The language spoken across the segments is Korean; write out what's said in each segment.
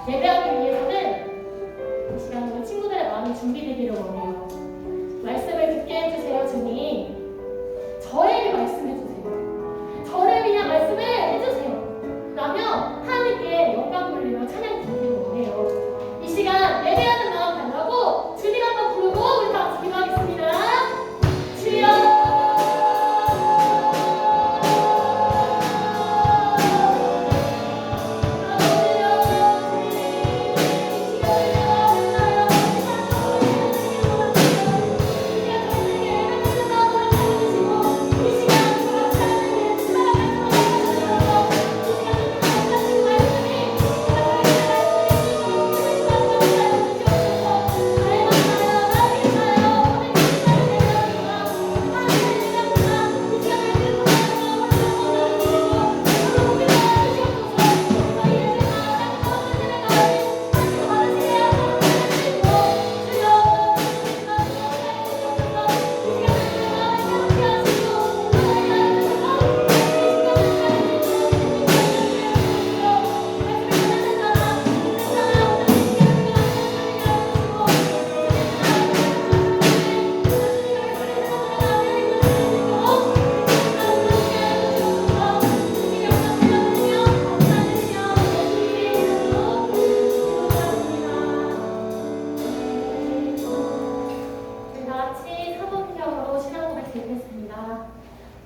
예배하기 위해서는 이 시간 우리 친구들의 마음이 준비되기를 원해요. 말씀을 듣게 해주세요, 주님. 저에게 말씀해주세요. 저를 위한 말씀을 해주세요. 그러면 하나님께 영광 돌리며 찬양 드리기를 원해요. 이 시간 예배하는 마음 달라고 주님 한번 부르고 우리 다 같이 기도하겠습니다. 주여.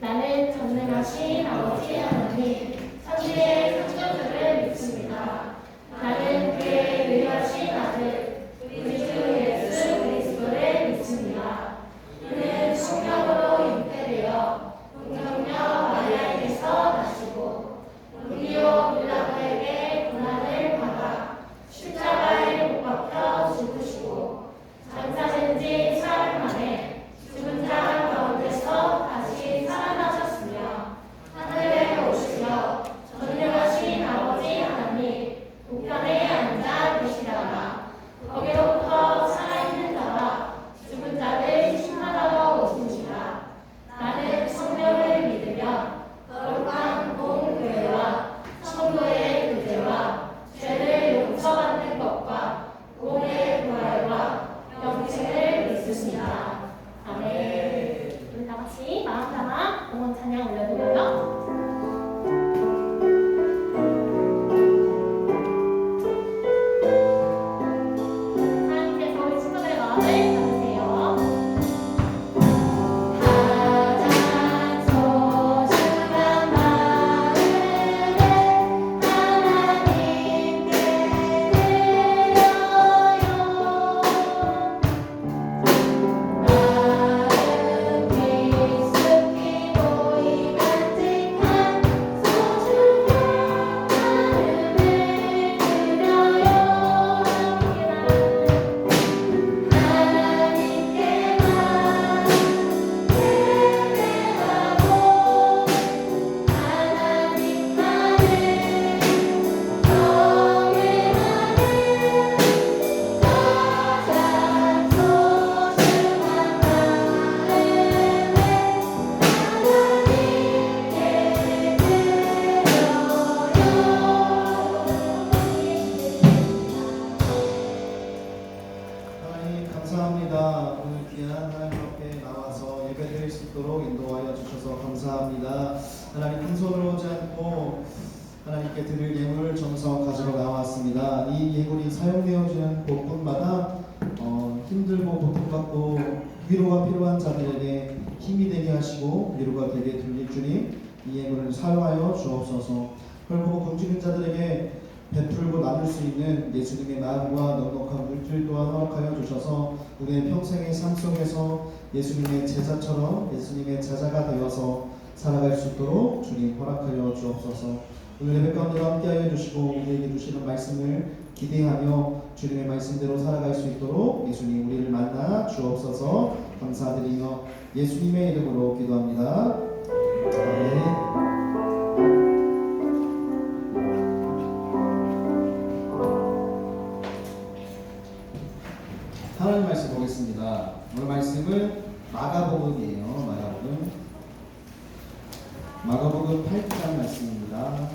나는 전능하신 아버지 하나님, 천지의 창조주를 믿습니다. 나는 그의 의하신 아들, 우리 주 예수 그리스도를 믿습니다. 그는 성령으로 잉태되어 동정녀 마리아에게서 나시고 본디오 빌라도에게 고난을 받아 십자가에 못 박혀 죽으시고 장사된 지 사흘 만에 죽은 자 가운데서 다시 살아나셨으며 하늘에 오시며 전능하신 아버지 하나님 우편에 앉아 계시다가 거기로부터 살아있는 자와 죽은 자를 심판하러 오시니라. 나는 성령을 믿으며 거룩한 공교회와 성도의 교제와 죄를 용서받는 것과 몸의 부활과 영생을 믿습니다. 아멘. 우리 다 같이 마음 담아 응원 찬양 올려드려요. 하나님께서 우리 친구들의 마음을 담으세요. 가장 소중한 마음을 하나님께 드려요. 마음 깊숙이 보이 간직한 소중한 마음을 드려요. 하나님 감사합니다. 오늘 귀한 하나님 앞에 나와서 예배드릴 수 있도록 인도하여 주셔서 감사합니다. 하나님 큰 손으로 오지 않고 하나님께 드릴 예물을 정성 가지러 나왔습니다. 이 예물이 사용되어지는 곳곳마다 힘들고 고통받고 위로가 필요한 자들에게 힘이 되게 하시고 위로가 되게 들릴 주님, 이 예물을 사용하여 주옵소서. 결국 굶주린 자들에게 베풀고 나눌 수 있는 예수님의 마음과 넉넉한 물질 또한 허락하여 주셔서 우리의 평생의 삶 속에서 예수님의 제자처럼 예수님의 제자가 되어서 살아갈 수 있도록 주님 허락하여 주옵소서. 오늘 예배 가운데 함께하여 주시고 우리에게 주시는 말씀을 기대하며 주님의 말씀대로 살아갈 수 있도록 예수님 우리를 만나 주옵소서. 감사드리며 예수님의 이름으로 기도합니다. 아멘. 하나님 말씀 보겠습니다. 오늘 말씀은 마가복음이에요. 마가복음 8장 말씀입니다.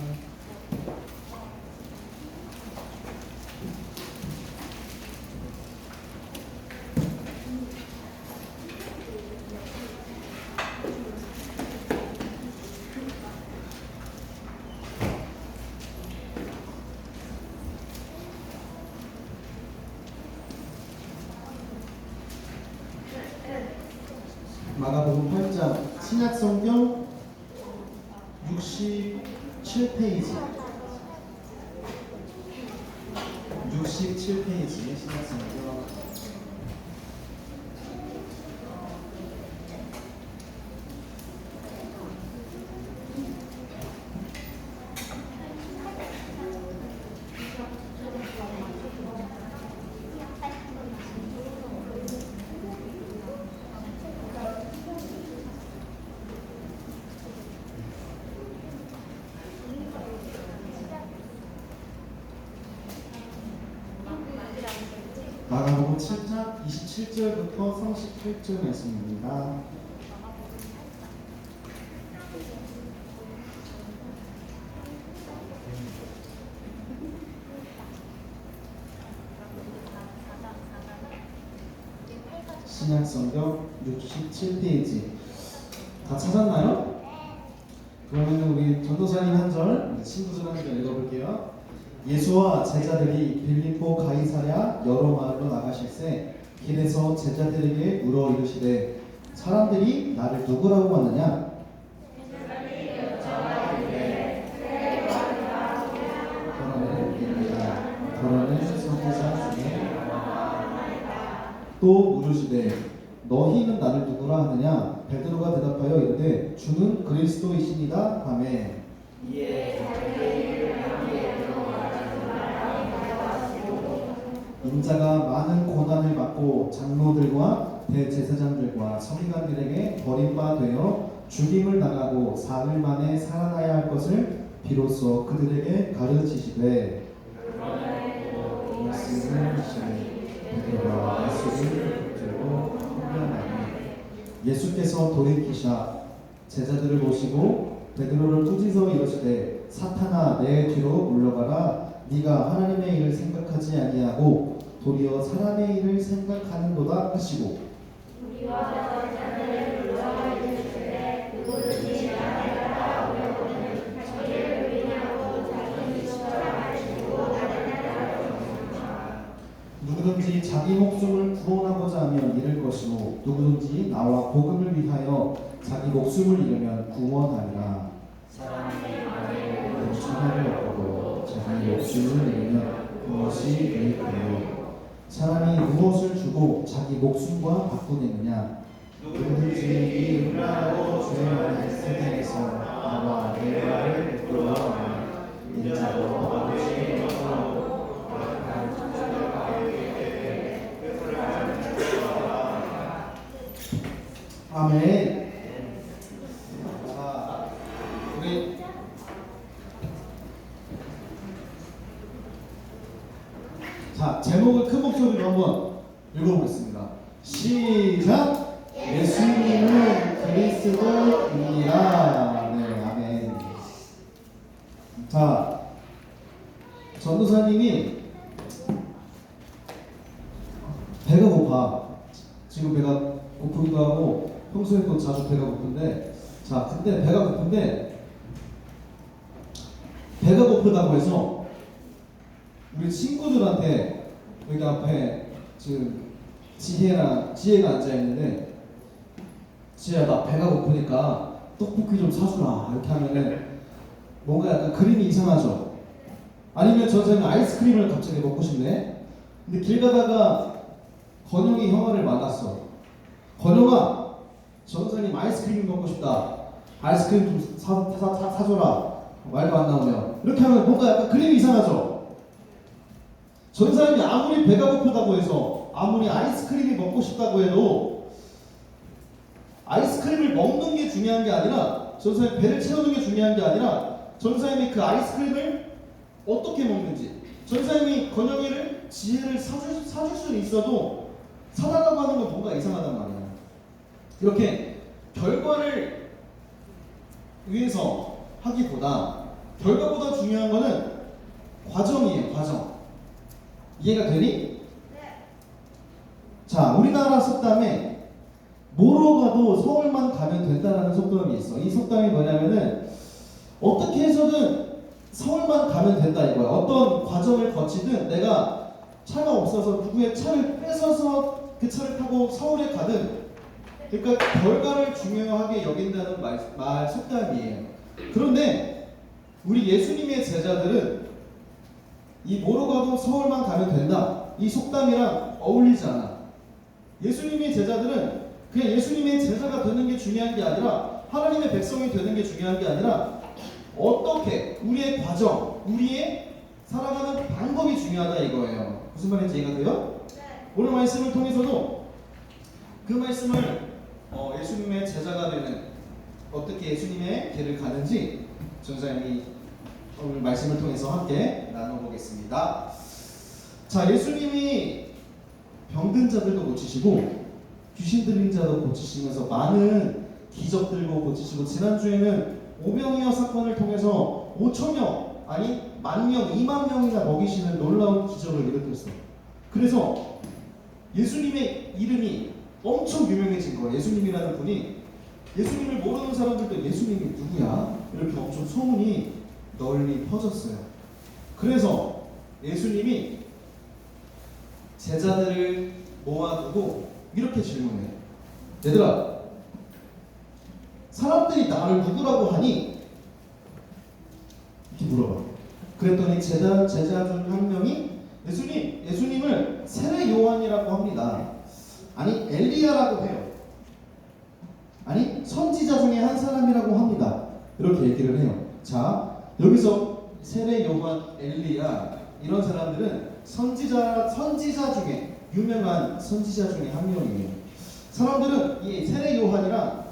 마가복음 8장 신약성경 67페이지 67페이지 신약성경 마가복음 7장 27절부터 38절 말씀입니다. 신약성경 67페이지 다 찾았나요? 그러면 우리 전도사님 한 절, 친구들 한 절 읽어볼게요. 예수와 제자들이 빌립보 가이사랴 여러 마을로 나가실새 길에서 제자들에게 물어 이르시되 사람들이 나를 누구라고 하느냐? 더러는 선지자 중에 또 물으시되 너희는 나를 누구라 하느냐? 베드로가 대답하여 이르되 주는 그리스도이시니라 하매 인자가 많은 고난을 받고 장로들과 대제사장들과 서기관들에게 버림받아 죽임을 당하고 사흘 만에 살아나야 할 것을 비로소 그들에게 가르치시되 말씀을 하시니 베드로와 예수를 붙들고 훈련하니 예수께서 돌이키사 제자들을 보시고 베드로를 꾸짖어 이르시되 사탄아 내 뒤로 물러가라 네가 하나님의 일을 생각하지 아니하고 도리어 사람의 일을 생각하는도다 하시고 누구든지 자기 목숨을 구원하고자 하면 잃을 것이고 누구든지 나와 복음을 위하여 자기 목숨을 잃으면 구원하리라. 천하를 얻고 자기 목숨을 잃으면 무엇이 유익하요? 사람이 무엇을 주고 자기 목숨과 바꾸겠느냐? 누구든지 이 음란하고 죄 많은 세상에서 나와 내 말을 듣고와 인자로 아버지의 영광으로 아멘. 자, 우리 제목을 큰 목소리로 한번 읽어보겠습니다. 시작. 예수님은 그리스도입니다. 네, 아멘. 자, 전도사님이 배가 고파. 지금 배가 고프기도 하고 평소에도 자주 배가 고픈데, 자, 근데 배가 고픈데 배가 고프다고 해서 우리 친구들한테 여기 앞에 지금 지혜가 앉아 있는데, 지혜야 나 배가 고프니까 떡볶이 좀 사주라 이렇게 하면은 뭔가 약간 그림이 이상하죠. 아니면 저 사람이 아이스크림을 갑자기 먹고 싶네. 근데 길 가다가 건영이 형아를 만났어. 건영아, 전사님 아이스크림 먹고 싶다. 아이스크림 좀 사줘라. 말도 안 나오면 이렇게 하면 뭔가 약간 그림이 이상하죠. 전사님이 아무리 배가 고프다고 해서 아무리 아이스크림이 먹고 싶다고 해도 아이스크림을 먹는 게 중요한 게 아니라 전사님 배를 채우는 게 중요한 게 아니라 전사님이 그 아이스크림을 어떻게 먹는지, 전사님이 건영이를 지혜를 사줄 수는 있어도 사달라고 하는 건 뭔가 이상하단 말이야. 이렇게 결과를 위해서 하기보다 결과보다 중요한 거는 과정이에요. 과정. 이해가 되니? 자, 우리나라 속담에 뭐로 가도 서울만 가면 된다라는 속담이 있어. 이 속담이 뭐냐면은 어떻게 해서든 서울만 가면 된다 이거야. 어떤 과정을 거치든 내가 차가 없어서 누구의 차를 뺏어서 그 차를 타고 서울에 가든 그러니까 결과를 중요하게 여긴다는 말 속담이에요. 그런데 우리 예수님의 제자들은 이 뭐로 가도 서울만 가면 된다, 이 속담이랑 어울리지 않아. 예수님의 제자들은 그냥 예수님의 제자가 되는 게 중요한 게 아니라, 하나님의 백성이 되는 게 중요한 게 아니라, 어떻게 우리의 과정, 우리의 살아가는 방법이 중요하다 이거예요. 무슨 말인지 이해가 돼요? 네. 오늘 말씀을 통해서도 그 말씀을 예수님의 제자가 되는, 어떻게 예수님의 길을 가는지 전사님이 오늘 말씀을 통해서 함께 나눠보겠습니다. 자, 예수님이 병든 자들도 고치시고 귀신 들린 자도 고치시면서 많은 기적들도 고치시고, 지난주에는 오병이어 사건을 통해서 5,000명, 아니 10,000명, 20,000명이나 먹이시는 놀라운 기적을 일으켰어요. 그래서 예수님의 이름이 엄청 유명해진 거예요. 예수님이라는 분이, 예수님을 모르는 사람들도 예수님이 누구야? 이렇게 엄청 소문이 널리 퍼졌어요. 그래서 예수님이 제자들을 모아두고 이렇게 질문해요. 얘들아, 사람들이 나를 누구라고 하니? 이렇게 물어봐. 그랬더니 제자 중 한 명이 예수님을 세례 요한이라고 합니다. 아니 엘리야라고 해요. 아니 선지자 중에 한 사람이라고 합니다. 이렇게 얘기를 해요. 자, 여기서 세례 요한, 엘리야 이런 사람들은 선지자 중에 유명한 선지자 중에 한 명이에요. 사람들은 이 세례 요한이랑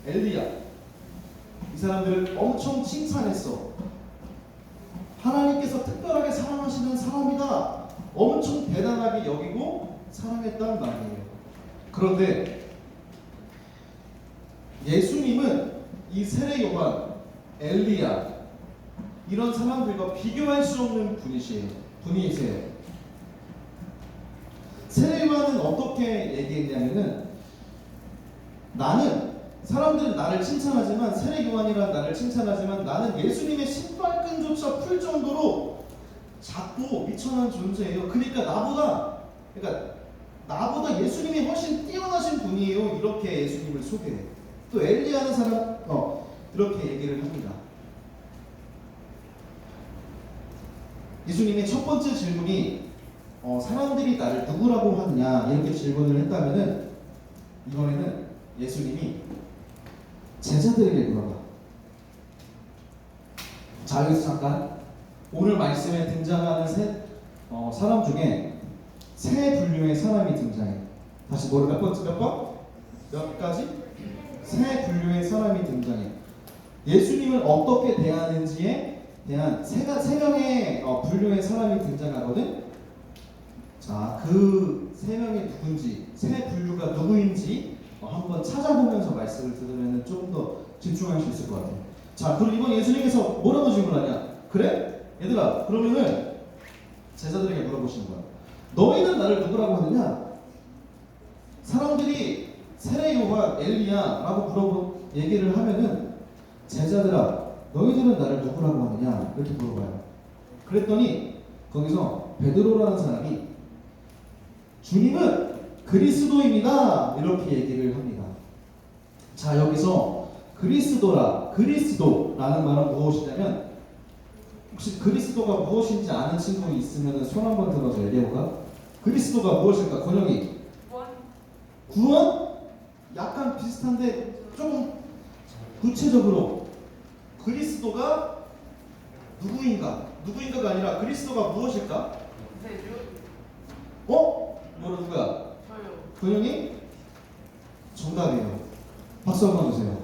엘리야, 이 사람들을 엄청 칭찬했어. 하나님께서 특별하게 사랑하시는 사람이다, 엄청 대단하게 여기고 사랑했단 말이에요. 그런데 예수님은 이 세례 요한, 엘리야 이런 사람들과 비교할 수 없는 분이세요. 세례 요한은 어떻게 얘기했냐면은, 사람들은 나를 칭찬하지만, 세례 요한이란 나를 칭찬하지만, 나는 예수님의 신발끈조차 풀 정도로 작고 미천한 존재예요. 그러니까 나보다 예수님이 훨씬 뛰어나신 분이에요. 이렇게 예수님을 소개해. 또 엘리야는 사람 이렇게 얘기를 합니다. 예수님의 첫 번째 질문이 사람들이 나를 누구라고 하느냐 이렇게 질문을 했다면은, 이번에는 예수님이 제자들에게 물어봐. 자, 여기서 잠깐 오늘 말씀에 등장하는 사람 중에 세 분류의 사람이 등장해. 다시 몇 가지? 세 분류의 사람이 등장해. 예수님을 어떻게 대하는지에 대한 세 명의 분류의 사람이 등장하거든. 자, 그 세 명이 누군지, 세 분류가 누구인지 한번 찾아보면서 말씀을 들으면 조금 더 집중할 수 있을 것 같아요. 자, 그럼 이번 예수님께서 뭐라고 질문하냐? 그래? 얘들아, 그러면은 제자들에게 물어보시는 거야. 너희는 나를 누구라고 하느냐? 사람들이 세례 요한, 엘리야라고 얘기를 하면은, 제자들아, 너희들은 나를 누구라고 하느냐? 이렇게 물어봐요. 그랬더니 거기서 베드로라는 사람이 주님은 그리스도입니다, 이렇게 얘기를 합니다. 자, 여기서 그리스도라는 말은 무엇이냐면, 혹시 그리스도가 무엇인지 아는 친구 있으면 손 한번 들어서 얘기해볼까? 그리스도가 무엇일까? 권영이. 구원? 약간 비슷한데 조금 구체적으로 그리스도가 누구인가가 아니라 그리스도가 무엇일까? 누구야? 저요. 권영이? 정답이에요. 박수 한번 주세요.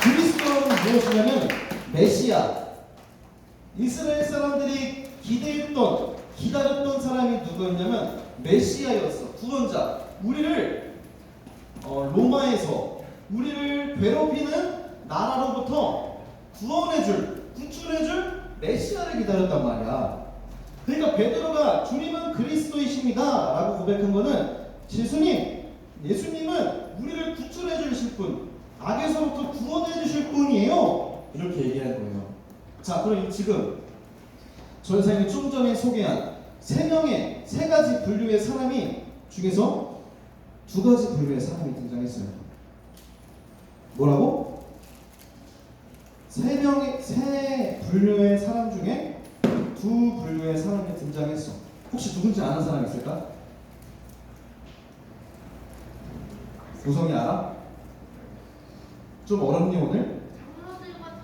그리스도는 무엇이냐면 메시아. 이스라엘 사람들이 기다렸던 사람이 누구였냐면 메시아였어. 구원자. 우리를 로마에서 우리를 괴롭히는 나라로부터 구출해줄 메시아를 기다렸단 말이야. 그러니까 베드로가 주님은 그리스도이십니다 라고 고백한 거는, 예수님은 우리를 구출해 주실 분, 악에서부터 구원해 주실 분이에요, 이렇게 얘기하는 거예요. 자, 그럼 지금 전사님이 좀 전에 소개한 세 가지 분류의 사람이 중에서 두 가지 분류의 사람이 등장했어요. 뭐라고? 세 분류의 사람 중에 두 분류의 사람이 등장했어. 혹시 누군지 아는 사람 있을까? 우성이 알아? 좀 어렵니 오늘? 장로들과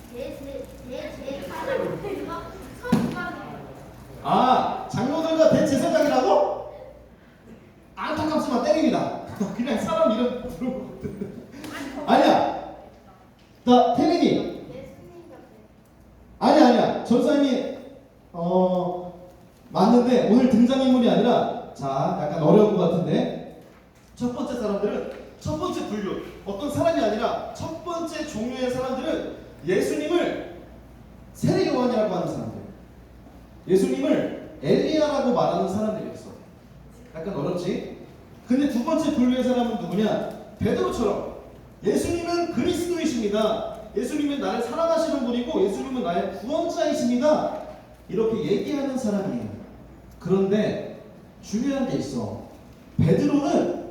대제사장들과 서기관이에요. 아, 장로들과 대제사장이라고? 안타깝지만 땡입니다. 그냥 사람 이름 부르고 아니야. 나 태민이. 예수님 같아. 아니야. 전사님이 맞는데 오늘 등장인물이 아니라 자 약간 어려운 것 같은데 첫 번째 사람들은 첫 번째 분류 어떤 사람이 아니라 첫 번째 종류의 사람들은 예수님을 세례요한이라고 하는 사람들, 예수님을 엘리야라고 말하는 사람들이었어. 약간 어렵지? 근데 두 번째 분류의 사람은 누구냐? 베드로처럼 예수님은 그리스도이십니다. 예수님은 나를 사랑하시는 분이고 예수님은 나의 구원자이십니다. 이렇게 얘기하는 사람이에요. 그런데 중요한 게 있어. 베드로는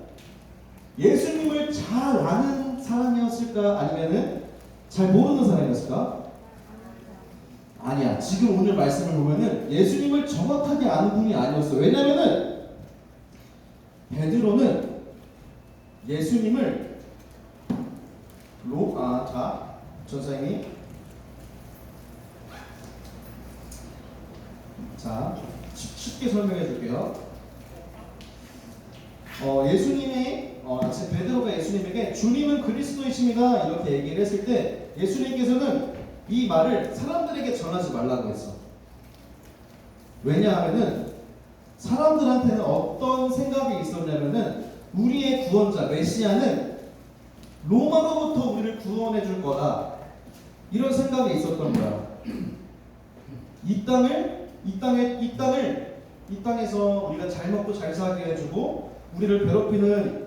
예수님을 잘 아는 사람이었을까? 아니면은 잘 모르는 사람이었을까? 아니야. 지금 오늘 말씀을 보면은 예수님을 정확하게 아는 분이 아니었어. 왜냐면은 베드로는 예수님을 자 전사님이 자 쉽게 설명해 줄게요. 예수님이 베드로가 예수님에게 주님은 그리스도이십니다 이렇게 얘기를 했을 때 예수님께서는 이 말을 사람들에게 전하지 말라고 했어. 왜냐하면은 사람들한테는 어떤 생각이 있었냐면은 우리의 구원자 메시아는 로마로부터 우리를 구원해 줄 거다 이런 생각이 있었던 거야. 이 땅에서 우리가 잘 먹고 잘 살게 해주고 우리를 괴롭히는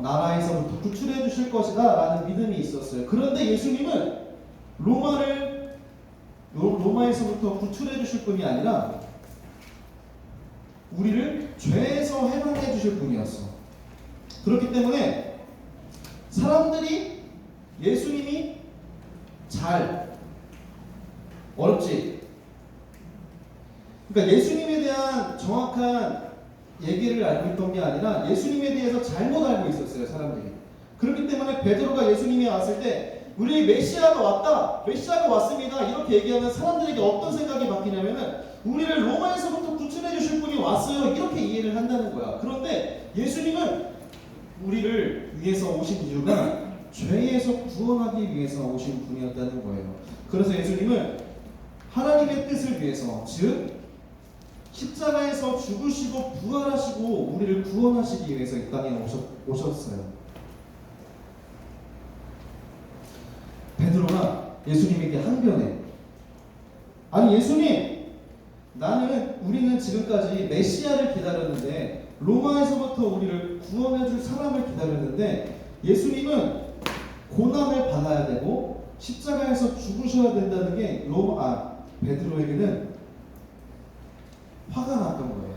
나라에서부터 구출해 주실 것이다 라는 믿음이 있었어요. 그런데 예수님은 로마에서부터 구출해 주실 분이 아니라 우리를 죄에서 해방해 주실 분이었어. 그렇기 때문에 사람들이 예수님이 어렵지? 그러니까 예수님에 대한 정확한 얘기를 알고 있던 게 아니라 예수님에 대해서 잘못 알고 있었어요, 사람들이. 그렇기 때문에 베드로가 예수님이 왔을 때 우리 메시아가 왔다, 메시아가 왔습니다 이렇게 얘기하면 사람들에게 어떤 생각이 바뀌냐면은 우리를 로마에서부터 구출해 주실 분이 왔어요 이렇게 이해를 한다는 거야. 그런데 예수님은 우리를 위해서 오신 이유가 죄에서 구원하기 위해서 오신 분이었다는 거예요. 그래서 예수님은 하나님의 뜻을 위해서, 즉 십자가에서 죽으시고 부활하시고 우리를 구원하시기 위해서 이 땅에 오셨어요. 베드로가 예수님에게 항변해. 아니 예수님, 우리는 지금까지 메시아를 기다렸는데 로마에서부터 우리를 구원해줄 사람을 기다렸는데 예수님은 고난을 받아야 되고 십자가에서 죽으셔야 된다는 게 베드로에게는 화가 났던 거예요.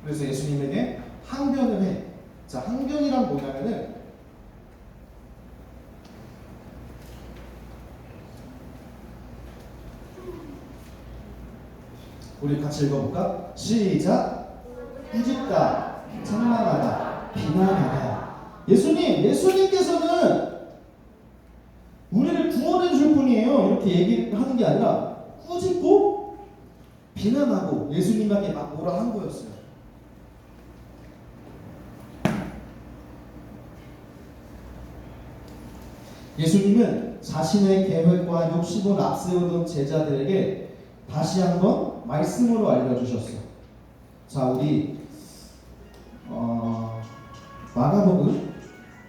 그래서 예수님에게 항변을 해. 자, 항변이란 뭐냐면은 우리 같이 읽어볼까? 시작. 꾸짖다, 책망하다, 비난하다. 예수님께서는 우리를 구원해 줄 분이에요. 이렇게 얘기를 하는 게 아니라 꾸짖고 비난하고 예수님에게 막 뭐라 한 거였어요. 예수님은 자신의 계획과 욕심을 앞세우던 제자들에게 다시 한번 말씀으로 알려주셨어요. 자, 우리 마가복음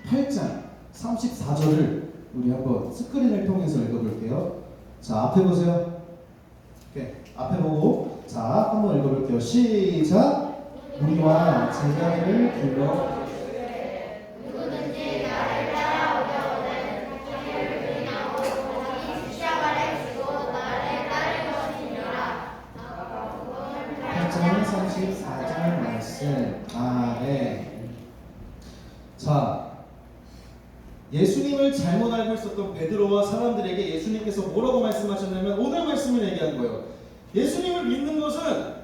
8장 34절을 우리 한번 스크린을 통해서 읽어볼게요. 자, 앞에 보세요. 오케이. 앞에 보고 자, 한번 읽어볼게요. 시작. 우리와 제자를 불러 예수님을 잘못 알고 있었던 베드로와 사람들에게 예수님께서 뭐라고 말씀하셨냐면 오늘 말씀을 얘기한 거예요. 예수님을 믿는 것은,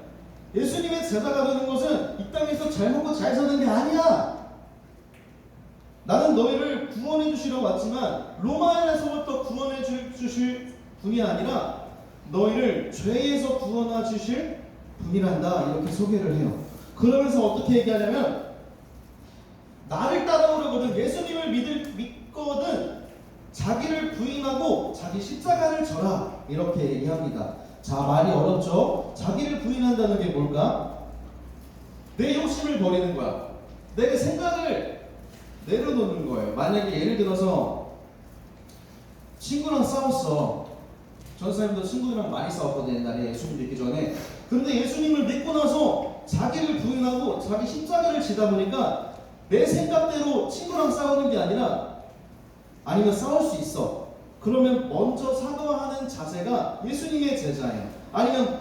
예수님의 제자가 되는 것은 이 땅에서 잘 먹고 잘 사는 게 아니야. 나는 너희를 구원해 주시러 왔지만 로마에서부터 구원해 주실 분이 아니라 너희를 죄에서 구원해 주실 분이란다. 이렇게 소개를 해요. 그러면서 어떻게 얘기하냐면 나를 따라오려거든, 예수님을 믿거든 자기를 부인하고 자기 십자가를 져라. 이렇게 얘기합니다. 자, 말이 어렵죠? 자기를 부인한다는 게 뭘까? 내 욕심을 버리는 거야. 내 생각을 내려놓는 거예요. 만약에 예를 들어서 친구랑 싸웠어. 전사님도 친구들이랑 많이 싸웠거든요, 옛날에 예수님 믿기 전에. 그런데 예수님을 믿고 나서 자기를 부인하고 자기 십자가를 지다 보니까 내 생각대로 친구랑 싸우는 게 아니라, 아니면 싸울 수 있어. 그러면 먼저 사과하는 자세가 예수님의 제자예요. 아니면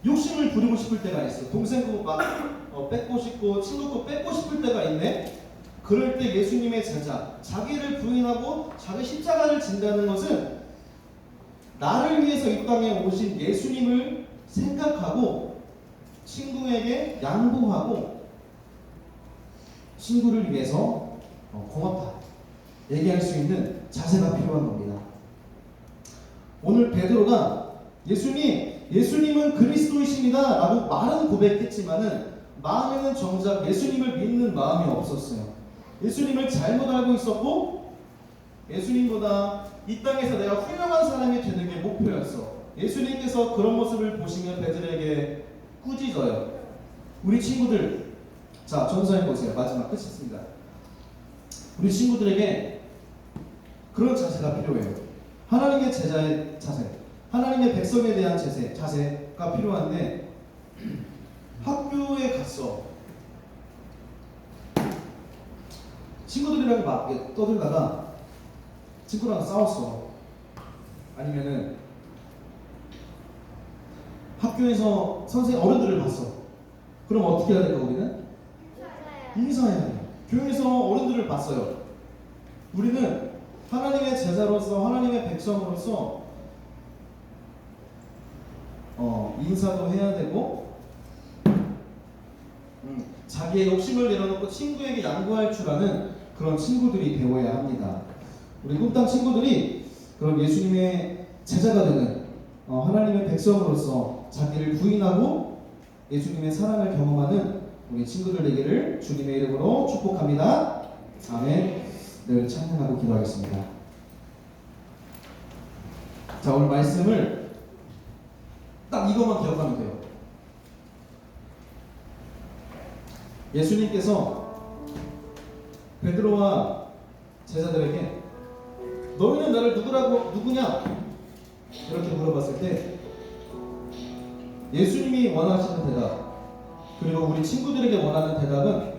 욕심을 부리고 싶을 때가 있어. 동생 거 막 뺏고 싶고 친구 거 뺏고 싶을 때가 있네. 그럴 때 예수님의 제자, 자기를 부인하고 자기 십자가를 진다는 것은 나를 위해서 이 땅에 오신 예수님을 생각하고 친구에게 양보하고 친구를 위해서 고맙다 얘기할 수 있는 자세가 필요한 겁니다. 오늘 베드로가 예수님은 그리스도이십니다 라고 말은 고백했지만은 마음에는 정작 예수님을 믿는 마음이 없었어요. 예수님을 잘못 알고 있었고 예수님보다 이 땅에서 내가 훌륭한 사람이 되는 게 목표였어. 예수님께서 그런 모습을 보시면 베드로에게 꾸짖어요. 우리 친구들, 자 전사님 보세요. 마지막 끝이 있습니다. 우리 친구들에게 그런 자세가 필요해요. 하나님의 제자의 자세, 하나님의 백성에 대한 자세가 필요한데, 학교에 갔어. 친구들이랑 막 떠들다가 친구랑 싸웠어. 아니면은 학교에서 어른들을 봤어. 그럼 어떻게 해야 될까 우리는? 인사해야 돼요. 교회에서 어른들을 봤어요. 우리는 하나님의 제자로서, 하나님의 백성으로서 인사도 해야 되고 자기의 욕심을 내려놓고 친구에게 양보할 줄 아는 그런 친구들이 되어야 합니다. 우리 꿈땅 친구들이 그런 예수님의 제자가 되는 하나님의 백성으로서 자기를 부인하고 예수님의 사랑을 경험하는 우리 친구들 되기를 주님의 이름으로 축복합니다. 아멘. 늘 찬양하고 기도하겠습니다. 자, 오늘 말씀을 딱 이것만 기억하면 돼요. 예수님께서 베드로와 제자들에게 너희는 나를 누구냐? 이렇게 물어봤을 때 예수님이 원하시는 대답, 그리고 우리 친구들에게 원하는 대답은,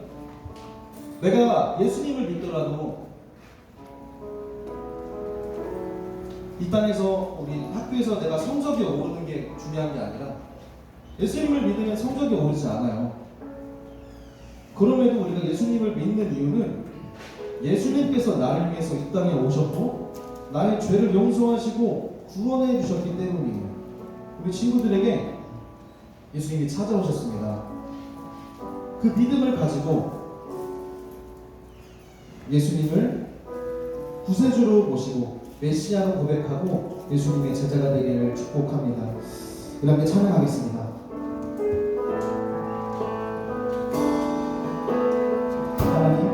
내가 예수님을 믿더라도 이 땅에서 우리 학교에서 내가 성적이 오르는 게 중요한 게 아니라 예수님을 믿으면 성적이 오르지 않아요. 그럼에도 우리가 예수님을 믿는 이유는 예수님께서 나를 위해서 이 땅에 오셨고 나의 죄를 용서하시고 구원해 주셨기 때문이에요. 우리 친구들에게 예수님이 찾아오셨습니다. 그 믿음을 가지고 예수님을 구세주로 모시고 메시아로 고백하고 예수님의 제자가 되기를 축복합니다. 우리 함께 찬양하겠습니다. 사랑하니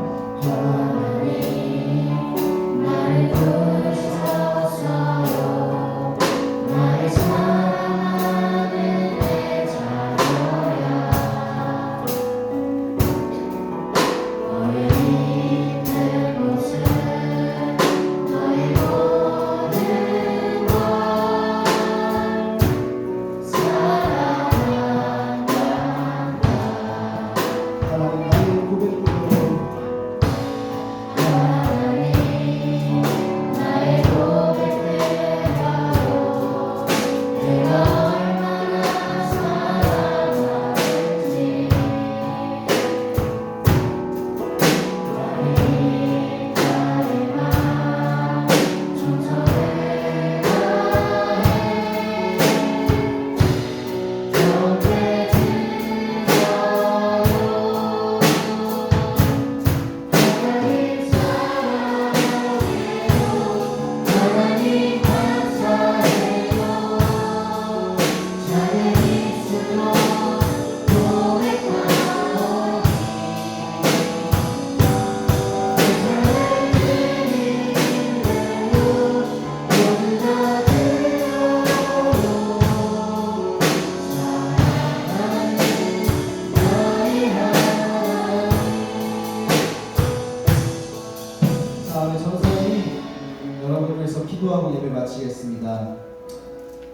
주셔서 기도하고 예배 마치겠습니다.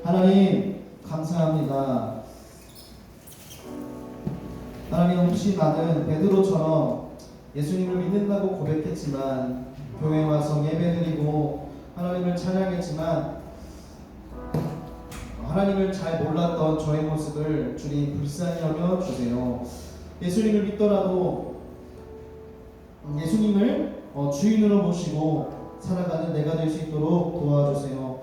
하나님 감사합니다. 하나님 혹시 나는 베드로처럼 예수님을 믿는다고 고백했지만 교회 와서 예배드리고 하나님을 찬양했지만 하나님을 잘 몰랐던 저의 모습을 주님 불쌍히 여겨 주세요. 예수님을 믿더라도 예수님을 주인으로 모시고 살아가는 내가 될 수 있도록 도와주세요.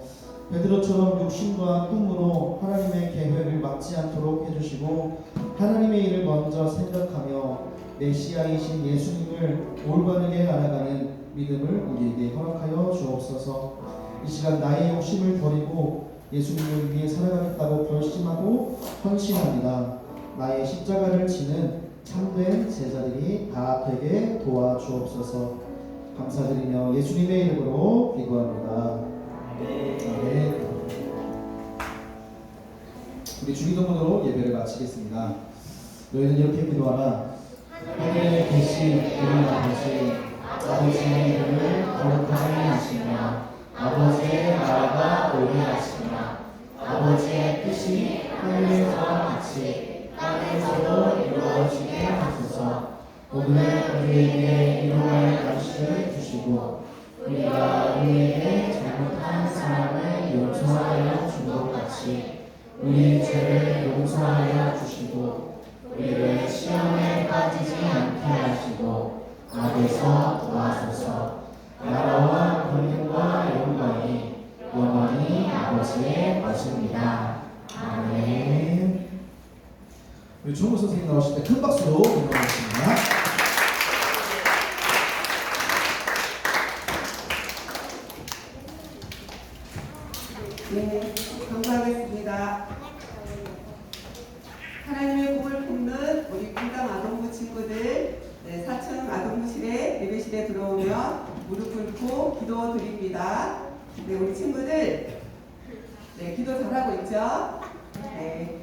베드로처럼 욕심과 꿈으로 하나님의 계획을 막지 않도록 해주시고 하나님의 일을 먼저 생각하며 메시아이신 예수님을 올바르게 알아가는 믿음을 우리에게 허락하여 주옵소서. 이 시간 나의 욕심을 버리고 예수님을 위해 살아가겠다고 결심하고 헌신합니다. 나의 십자가를 지는 참된 제자들이 다 되게 도와주옵소서. 감사드리며 예수님의 이름으로 기도합니다. 아멘. 우리 주기도문으로 예배를 마치겠습니다. 너희는 이렇게 기도하라. 하늘에 계신 우리 아버지의 이름을 거룩하게 하시며 아버지의 나라가 오게 하시며 아버지의 뜻이 하늘에서와 같이 땅에서도 이루어지게 하소서. 오늘 우리에게 일용할 양식을 주시고 우리가 우리에게 잘못한 사람을 용서하여 준 것 같이 우리 죄를 용서하여 주시고 우리를 시험에 빠지지 않게 하시고 악에서 도와소서. 나라와 권능과 영광이 영원히 아버지의 것입니다. 아멘. 우리 조무 선생님 나오실 때 큰 박수로 인정하겠습니다. 네, 감사하겠습니다. 하나님의 복을 품는 우리 분당 아동부 친구들, 4층 아동부실에 예배실에 들어오면 무릎 꿇고 기도 드립니다. 네, 우리 친구들, 기도 잘하고 있죠? 네.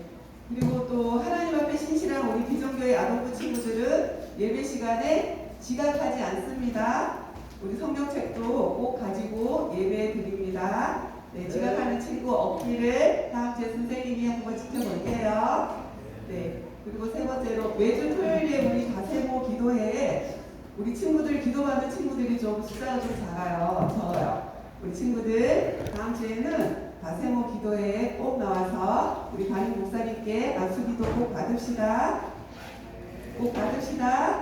그리고 또 하나님 앞에 신실한 우리 비전교회 아동부 친구들은 예배 시간에 지각하지 않습니다. 우리 성경책도 꼭 가지고 예배 드립니다. 네, 지각하는 친구 없기를 다음 주에 선생님이 한번 지켜볼게요. 네, 그리고 세 번째로 매주 토요일에 우리 다세모 기도회에 우리 친구들 기도받는 친구들이 좀 숫자가 좀 적어요. 우리 친구들 다음 주에는 다세모 기도회에 꼭 나와서 우리 담임 목사님께 안수기도 꼭 받읍시다. 꼭 받읍시다.